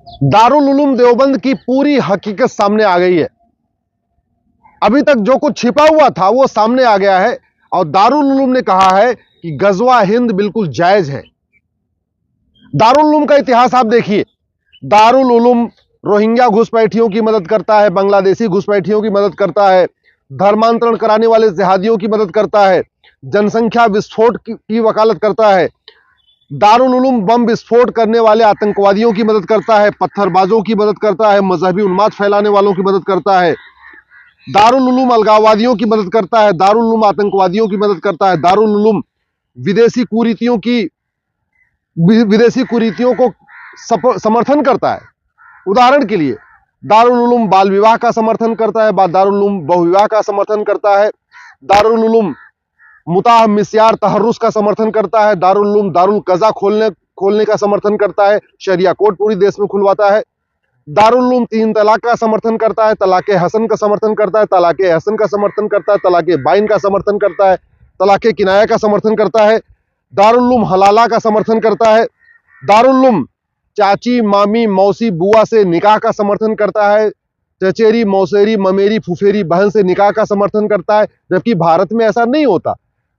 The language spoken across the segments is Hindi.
दारुल उलूम देवबंद की पूरी हकीकत सामने आ गई है। अभी तक जो कुछ छिपा हुआ था वो सामने आ गया है और दारुल उलूम ने कहा है कि गजवा हिंद बिल्कुल जायज है। दारुल उलूम का इतिहास आप देखिए। दारुल उलूम रोहिंग्या घुसपैठियों की मदद करता है, बांग्लादेशी घुसपैठियों की मदद करता है, धर्मांतरण कराने वाले जिहादियों की मदद करता है, जनसंख्या विस्फोट की वकालत करता है, दारुल उलूम बम विस्फोट करने वाले आतंकवादियों की मदद करता है, पत्थरबाजों की मदद करता है, मजहबी उन्माद फैलाने वालों की मदद करता है, दारुल उलूम अलगाववादियों की मदद करता है, दारुल उलूम आतंकवादियों की मदद करता है, दारुल उलूम विदेशी कुरीतियों को समर्थन करता है। उदाहरण के लिए दारुल उलूम बाल विवाह का समर्थन करता है, दारुल उलूम बहुविवाह का समर्थन करता है, दारुल उलूम मुताह मिस्यार तहर्रुस का समर्थन करता है, दारुल उलूम दारुल कज़ा खोलने का समर्थन करता है, शरिया कोर्ट पूरी देश में खुलवाता है, दारुल उलूम 3 तलाक का समर्थन करता है, तलाके हसन का समर्थन करता है, तलाके हसन का समर्थन करता है, तलाके बाइन का समर्थन करता है, तलाके किनाया का समर्थन करता है, दारुल उलूम हलाला का समर्थन करता है, दारुल उलूम चाची मामी मौसी बुआ से निकाह का समर्थन करता है, चचेरी मौसेरी ममेरी फुफेरी बहन से निकाह का समर्थन करता है, जबकि भारत में ऐसा नहीं होता।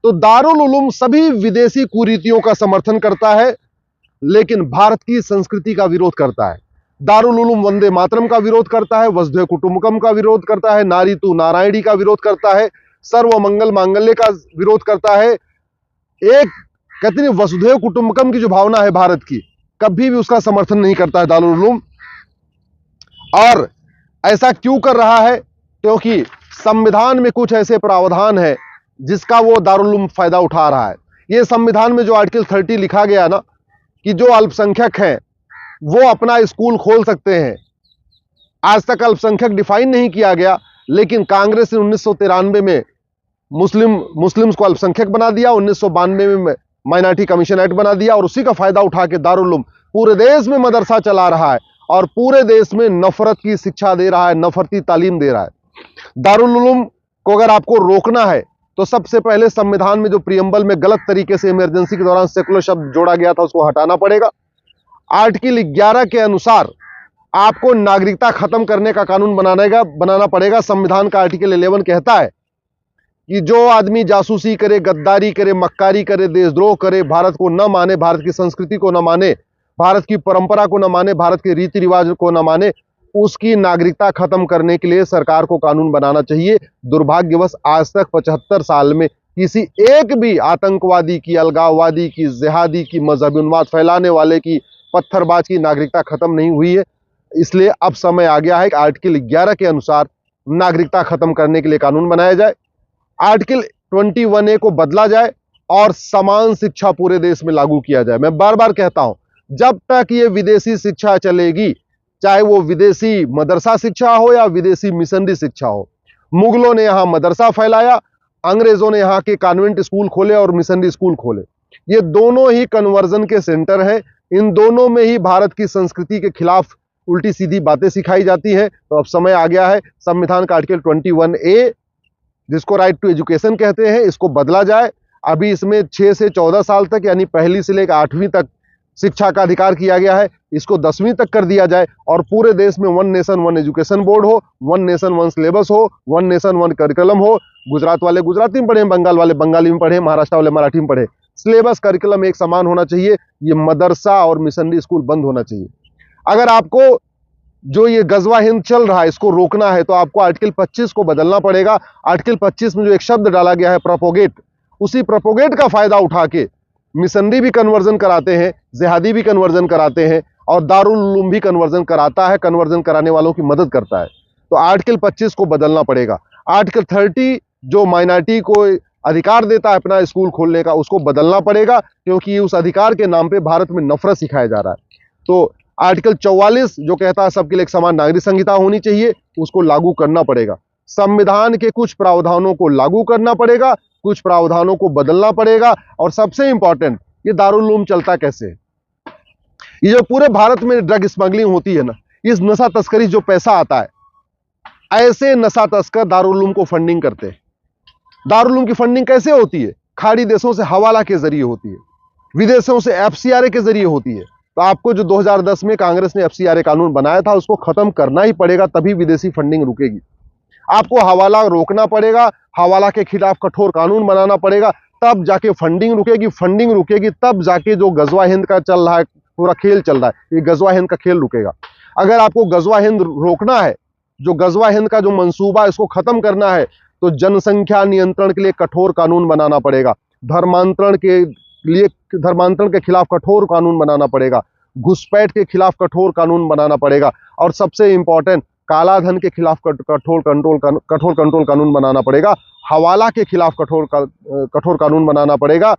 तो दारुल उलूम सभी विदेशी कुरीतियों का समर्थन करता है, लेकिन भारत की संस्कृति का विरोध करता है। दारुल उलूम वंदे मातरम का विरोध करता है, वसुधैव कुटुंबकम का विरोध करता है, नारी तू नारायणी का विरोध करता है, सर्व मंगल मांगल्य का विरोध करता है। एक कहते हैं वसुधैव कुटुंबकम की जो भावना है भारत की, कभी भी उसका समर्थन नहीं करता है दारुल उलूम। और ऐसा क्यों कर रहा है? क्योंकि संविधान में कुछ ऐसे प्रावधान है जिसका वो दारुल उलूम फायदा उठा रहा है। ये संविधान में जो आर्टिकल 30 लिखा गया ना कि जो अल्पसंख्यक हैं वो अपना स्कूल खोल सकते हैं। आज तक अल्पसंख्यक डिफाइन नहीं किया गया, लेकिन कांग्रेस ने 1993 में मुस्लिम्स को अल्पसंख्यक बना दिया, 1992 में माइनॉरिटी कमीशन एक्ट बना दिया और उसी का फायदा उठा के दारुल उलूम पूरे देश में मदरसा चला रहा है और पूरे देश में नफरत की शिक्षा दे रहा है, नफरती तालीम दे रहा है। दारुल उलूम को अगर आपको रोकना है तो सबसे पहले संविधान में जो प्रियम्बल में गलत तरीके से इमरजेंसी के दौरान सेकुलर शब्द जोड़ा गया था उसको हटाना पड़ेगा। आर्टिकल 11 के अनुसार आपको नागरिकता खत्म करने का कानून बनाना पड़ेगा। संविधान का आर्टिकल 11 कहता है कि जो आदमी जासूसी करे, गद्दारी करे, मक्कारी करे, देशद्रोह करे, भारत को न माने, भारत की संस्कृति को न माने, भारत की परंपरा को न माने, भारत के रीति रिवाज को न माने, उसकी नागरिकता खत्म करने के लिए सरकार को कानून बनाना चाहिए। दुर्भाग्यवश आज तक 75 साल में किसी एक भी आतंकवादी की, अलगाववादी की, जिहादी की, मजहबी उन्माद फैलाने वाले की, पत्थरबाज की नागरिकता खत्म नहीं हुई है। इसलिए अब समय आ गया है कि आर्टिकल 11 के अनुसार नागरिकता खत्म करने के लिए कानून बनाया जाए, आर्टिकल 21A को बदला जाए और समान शिक्षा पूरे देश में लागू किया जाए। मैं बार बार कहता हूं, जब तक ये विदेशी शिक्षा चलेगी, चाहे वो विदेशी मदरसा शिक्षा हो या विदेशी मिशनरी शिक्षा हो, मुगलों ने यहां मदरसा फैलाया, अंग्रेजों ने यहां के कॉन्वेंट स्कूल खोले और मिशनरी स्कूल खोले। ये दोनों ही कन्वर्जन के सेंटर हैं। इन दोनों में ही भारत की संस्कृति के खिलाफ उल्टी सीधी बातें सिखाई जाती हैं। तो अब समय आ गया है संविधान का आर्टिकल 21A, जिसको राइट टू एजुकेशन कहते हैं, इसको बदला जाए। अभी इसमें 6 से 14 साल तक यानी पहली से लेकर 8वीं तक शिक्षा का अधिकार किया गया है, इसको 10वीं तक कर दिया जाए और पूरे देश में 1 नेशन 1 एजुकेशन बोर्ड हो, 1 नेशन 1 सिलेबस हो, 1 नेशन 1 करिकुलम हो। गुजरात वाले गुजराती में पढ़े, बंगाल वाले बंगाली में पढ़े, महाराष्ट्र वाले मराठी में पढ़े, सिलेबस करिकुलम एक समान होना चाहिए। ये मदरसा और मिशनरी स्कूल बंद होना चाहिए। अगर आपको जो ये गजवा हिंद चल रहा है इसको रोकना है तो आपको आर्टिकल 25 को बदलना पड़ेगा। आर्टिकल 25 में जो एक शब्द डाला गया है प्रोपोगेट, उसी प्रोपोगेट का फायदा उठा के मिशनरी भी कन्वर्जन कराते हैं, जिहादी भी कन्वर्जन कराते हैं और दारुल उलूम भी कन्वर्जन कराता है, कन्वर्जन कराने वालों की मदद करता है। तो आर्टिकल 25 को बदलना पड़ेगा। आर्टिकल 30 जो माइनॉरिटी को अधिकार देता है अपना स्कूल खोलने का, उसको बदलना पड़ेगा, क्योंकि उस अधिकार के नाम पे भारत में नफरत सिखाया जा रहा है। तो आर्टिकल 44 जो कहता है सबके लिए एक समान नागरिक संहिता होनी चाहिए, उसको लागू करना पड़ेगा। संविधान के कुछ प्रावधानों को लागू करना पड़ेगा, कुछ प्रावधानों को बदलना पड़ेगा। और सबसे इंपॉर्टेंट, ये दारुल उलूम चलता कैसे है? ये जो पूरे भारत में ड्रग स्मगलिंग होती है ना, इस नशा तस्करी जो पैसा आता है, ऐसे नशा तस्कर दारुल उलूम को फंडिंग करते हैं। दारुल उलूम की फंडिंग कैसे होती है? खाड़ी देशों से हवाला के जरिए होती है, विदेशों से FCRA के जरिए होती है, तो आपको जो 2010 में कांग्रेस ने एफसीआरए कानून बनाया था उसको खत्म करना ही पड़ेगा, तभी विदेशी फंडिंग रुकेगी। आपको हवाला रोकना पड़ेगा, हवाला के खिलाफ कठोर कानून बनाना पड़ेगा, तब जाके फंडिंग रुकेगी। फंडिंग रुकेगी तब जाके जो गजवा हिंद का चल रहा है, पूरा खेल चल रहा है, ये गजवा हिंद का खेल रुकेगा। अगर आपको गजवा हिंद रोकना है, जो गजवा हिंद का जो मंसूबा है इसको खत्म करना है, तो जनसंख्या नियंत्रण के लिए कठोर कानून बनाना पड़ेगा। धर्मांतरण के खिलाफ कठोर कानून बनाना पड़ेगा। घुसपैठ के खिलाफ कठोर कानून बनाना पड़ेगा। और सबसे इंपॉर्टेंट, काला धन के खिलाफ कठोर कंट्रोल कानून बनाना पड़ेगा। हवाला के खिलाफ कठोर कानून बनाना पड़ेगा।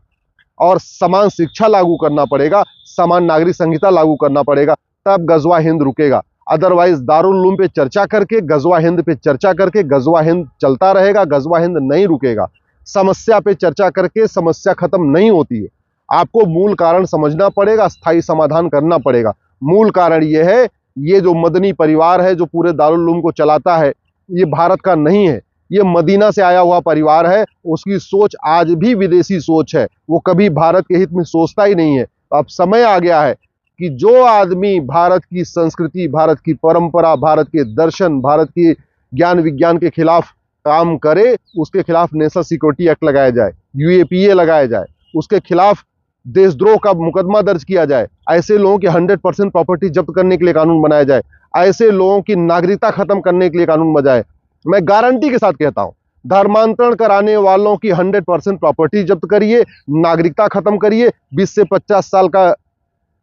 और समान शिक्षा लागू करना पड़ेगा, समान नागरिक संहिता लागू करना पड़ेगा, तब गजवा हिंद रुकेगा। अदरवाइज दारुल उलूम पे चर्चा करके, गजवा हिंद पे चर्चा करके गजवा हिंद चलता रहेगा, गजवा हिंद नहीं रुकेगा। समस्या पे चर्चा करके समस्या खत्म नहीं होती है। आपको मूल कारण समझना पड़ेगा, स्थायी समाधान करना पड़ेगा। मूल कारण यह है, ये जो मदनी परिवार है जो पूरे दारुल उलूम को चलाता है, ये भारत का नहीं है, ये मदीना से आया हुआ परिवार है। उसकी सोच आज भी विदेशी सोच है, वो कभी भारत के हित में सोचता ही नहीं है। अब समय आ गया है कि जो आदमी भारत की संस्कृति, भारत की परंपरा, भारत के दर्शन, भारत की ज्ञान विज्ञान के खिलाफ काम करे, उसके खिलाफ नेशनल सिक्योरिटी एक्ट लगाया जाए, यूएपीए लगाया जाए, उसके खिलाफ देशद्रोह का मुकदमा दर्ज किया जाए, ऐसे लोगों की 100% प्रॉपर्टी जब्त करने के लिए कानून बनाया जाए, ऐसे लोगों की नागरिकता खत्म करने के लिए कानून बनाए। मैं गारंटी के साथ कहता हूं, धर्मांतरण कराने वालों की 100% प्रॉपर्टी जब्त करिए, नागरिकता खत्म करिए, 20 से 50 साल का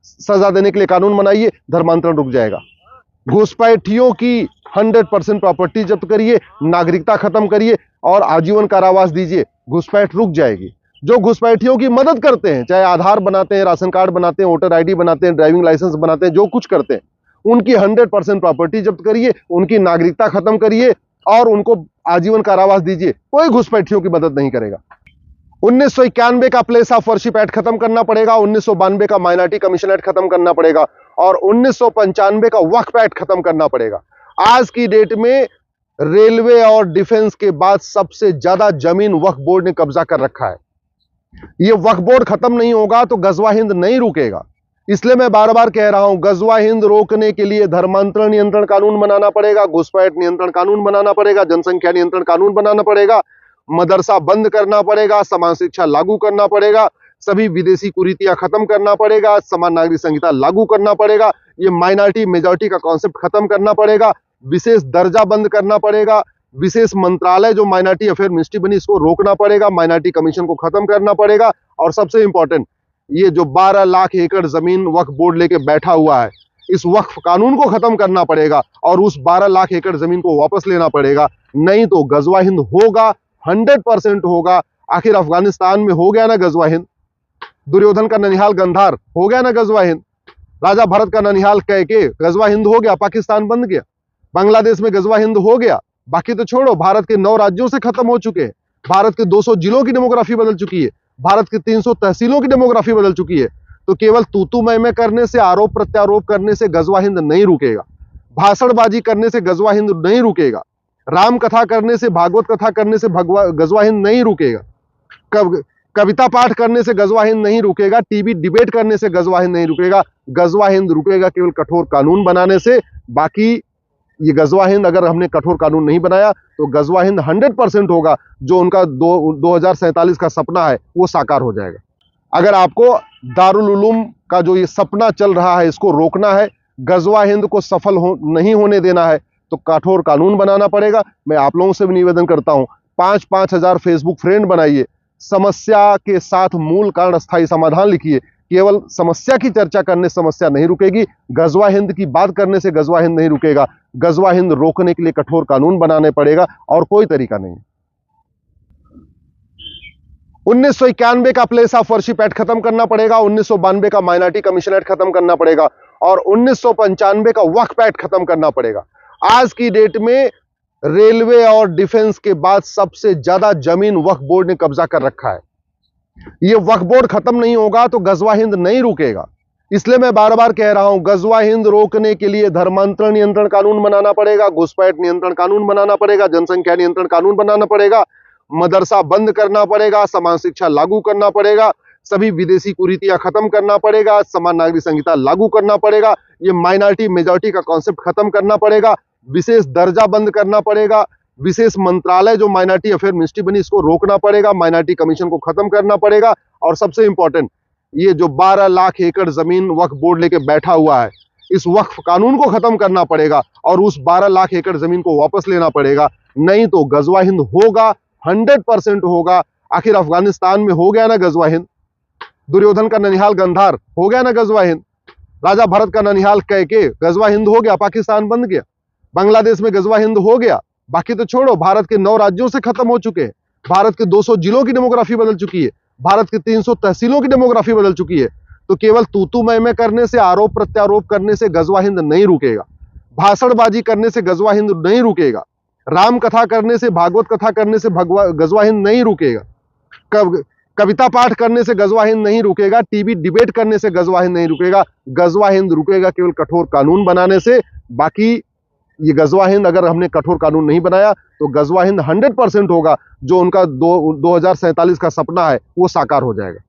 सजा देने के लिए कानून बनाइए, धर्मांतरण रुक जाएगा। घुसपैठियों की 100% प्रॉपर्टी जब्त करिए, नागरिकता खत्म करिए और आजीवन कारावास दीजिए, घुसपैठ रुक जाएगी। जो घुसपैठियों की मदद करते हैं, चाहे आधार बनाते हैं, राशन कार्ड बनाते हैं, वोटर आईडी बनाते हैं, ड्राइविंग लाइसेंस बनाते हैं, जो कुछ करते हैं, उनकी 100% प्रॉपर्टी जब्त करिए, उनकी नागरिकता खत्म करिए और उनको आजीवन कारावास दीजिए। कोई घुसपैठियों की मदद नहीं करेगा। 1991 का प्लेस ऑफ वर्शिप एक्ट खत्म करना पड़ेगा, 1992 का माइनॉरिटी कमीशन एक्ट खत्म करना पड़ेगा और 1995 का वक्फ एक्ट खत्म करना पड़ेगा। आज की डेट में रेलवे और डिफेंस के बाद सबसे ज्यादा जमीन वक्फ बोर्ड ने कब्जा कर रखा है। ये वक्फ बोर्ड खत्म नहीं होगा तो गजवा हिंद नहीं रुकेगा। इसलिए मैं बार बार कह रहा हूं, गजवा हिंद रोकने के लिए धर्मांतरण नियंत्रण कानून बनाना पड़ेगा, घुसपैठ नियंत्रण कानून बनाना पड़ेगा, जनसंख्या नियंत्रण कानून बनाना पड़ेगा, मदरसा बंद करना पड़ेगा, समान शिक्षा लागू करना पड़ेगा, सभी विदेशी कुरीतियां खत्म करना पड़ेगा, समान नागरिक संहिता लागू करना पड़ेगा, ये माइनॉरिटी मेजॉरिटी का कॉन्सेप्ट खत्म करना पड़ेगा, विशेष दर्जा बंद करना पड़ेगा, विशेष मंत्रालय जो माइनॉरिटी अफेयर मिनिस्ट्री बनी इसको रोकना पड़ेगा, माइनॉरिटी कमीशन को खत्म करना पड़ेगा और सबसे इंपॉर्टेंट, ये जो 12 लाख एकड़ जमीन वक्फ बोर्ड लेके बैठा हुआ है, इस वक्फ कानून को खत्म करना पड़ेगा और उस 12 लाख एकड़ जमीन को वापस लेना पड़ेगा। नहीं तो गजवा हिंद होगा, 100% होगा। आखिर अफगानिस्तान में हो गया ना गजवा हिंद, दुर्योधन का ननिहाल गंधार हो गया ना गजवा हिंद, राजा भरत का ननिहाल कैके गजवा हिंद हो गया, पाकिस्तान बन गया, बांग्लादेश में गजवा हिंद हो गया। बाकी तो छोड़ो, भारत के 9 राज्यों से खत्म हो चुके हैं, भारत के 200 जिलों की डेमोग्राफी बदल चुकी है, भारत के 300 तहसीलों की डेमोग्राफी बदल चुकी है। तो केवल तू मैं करने से, आरोप प्रत्यारोप करने से गजवा हिंद नहीं रुकेगा, भाषणबाजी करने से गजवा हिंद नहीं रुकेगा, राम कथा करने से, भागवत कथा करने से गजवा हिंद नहीं रुकेगा, कविता पाठ करने से गजवा हिंद नहीं रुकेगा, टीवी डिबेट करने से गजवा हिंद नहीं रुकेगा। गजवा हिंद रुकेगा केवल कठोर कानून बनाने से। बाकी ये गजवा हिंद अगर हमने कठोर कानून नहीं बनाया तो गजवा हिंद 100% होगा, जो उनका 2047 का सपना है वो साकार हो जाएगा। अगर आपको दारुल उलूम का जो ये सपना चल रहा है इसको रोकना है, गजवा हिंद को सफल नहीं होने देना है, तो कठोर कानून बनाना पड़ेगा। मैं आप लोगों से भी निवेदन करता हूं, 5-5 हजार फेसबुक फ्रेंड बनाइए, समस्या के साथ मूल कारण स्थायी समाधान लिखिए। केवल समस्या की चर्चा करने से समस्या नहीं रुकेगी, गजवा हिंद की बात करने से गजवा हिंद नहीं रुकेगा। गजवा हिंद रोकने के लिए कठोर कानून बनाने पड़ेगा और कोई तरीका नहीं। 1991 का प्लेस ऑफ वर्शिप एक्ट खत्म करना पड़ेगा, 1992 का माइनॉरिटी कमीशन एक्ट खत्म करना पड़ेगा और 1995 का वक्फ एक्ट खत्म करना पड़ेगा। आज की डेट में रेलवे और डिफेंस के बाद सबसे ज्यादा जमीन वक्फ बोर्ड ने कब्जा कर रखा है। ये वक्फ बोर्ड खत्म नहीं होगा तो गजवा हिंद नहीं रुकेगा। इसलिए मैं बार बार कह रहा हूं, गजवा हिंद रोकने के लिए धर्मांतरण नियंत्रण कानून बनाना पड़ेगा, घुसपैठ नियंत्रण कानून बनाना पड़ेगा, जनसंख्या नियंत्रण कानून बनाना पड़ेगा, मदरसा बंद करना पड़ेगा, समान शिक्षा लागू करना पड़ेगा, सभी विदेशी कुरीतियां खत्म करना पड़ेगा, समान नागरिक संहिता लागू करना पड़ेगा, ये माइनॉरिटी मेजॉरिटी का कॉन्सेप्ट खत्म करना पड़ेगा, विशेष दर्जा बंद करना पड़ेगा, विशेष मंत्रालय जो माइनॉरिटी अफेयर मिनिस्ट्री बनी इसको रोकना पड़ेगा, माइनॉरिटी कमीशन को खत्म करना पड़ेगा, और सबसे इंपॉर्टेंट ये जो 12 लाख एकड़ जमीन वक्फ बोर्ड लेके बैठा हुआ है, इस वक्फ कानून को खत्म करना पड़ेगा और उस 12 लाख एकड़ जमीन को वापस लेना पड़ेगा। नहीं तो गजवा हिंद होगा, 100% होगा। आखिर अफगानिस्तान में हो गया ना गजवा हिंद, दुर्योधन का ननिहाल गंधार हो गया ना गजवा हिंद, राजा भरत का ननिहाल कैके गजवा हिंद हो गया, पाकिस्तान बन गया, बांग्लादेश में गजवा हिंद हो गया। बाकी तो छोड़ो, भारत के 9 राज्यों से खत्म हो चुके हैं, भारत के 200 जिलों की डेमोग्राफी बदल चुकी है, भारत के 300 तहसीलों की डेमोग्राफी बदल चुकी है। तो केवल तू मैं करने से, आरोप प्रत्यारोप करने से गजवा हिंद नहीं रुकेगा, भाषणबाजी करने से गजवा हिंद नहीं रुकेगा, राम कथा करने से, भागवत कथा करने से गजवा हिंद नहीं रुकेगा, कविता पाठ करने से गजवा हिंद नहीं रुकेगा, टीवी डिबेट करने से गजवा हिंद नहीं रुकेगा। गजवा हिंद रुकेगा केवल कठोर कानून बनाने से। बाकी ये गजवा हिंद अगर हमने कठोर कानून नहीं बनाया तो गजवा हिंद 100% होगा, जो उनका 2047 का सपना है वो साकार हो जाएगा।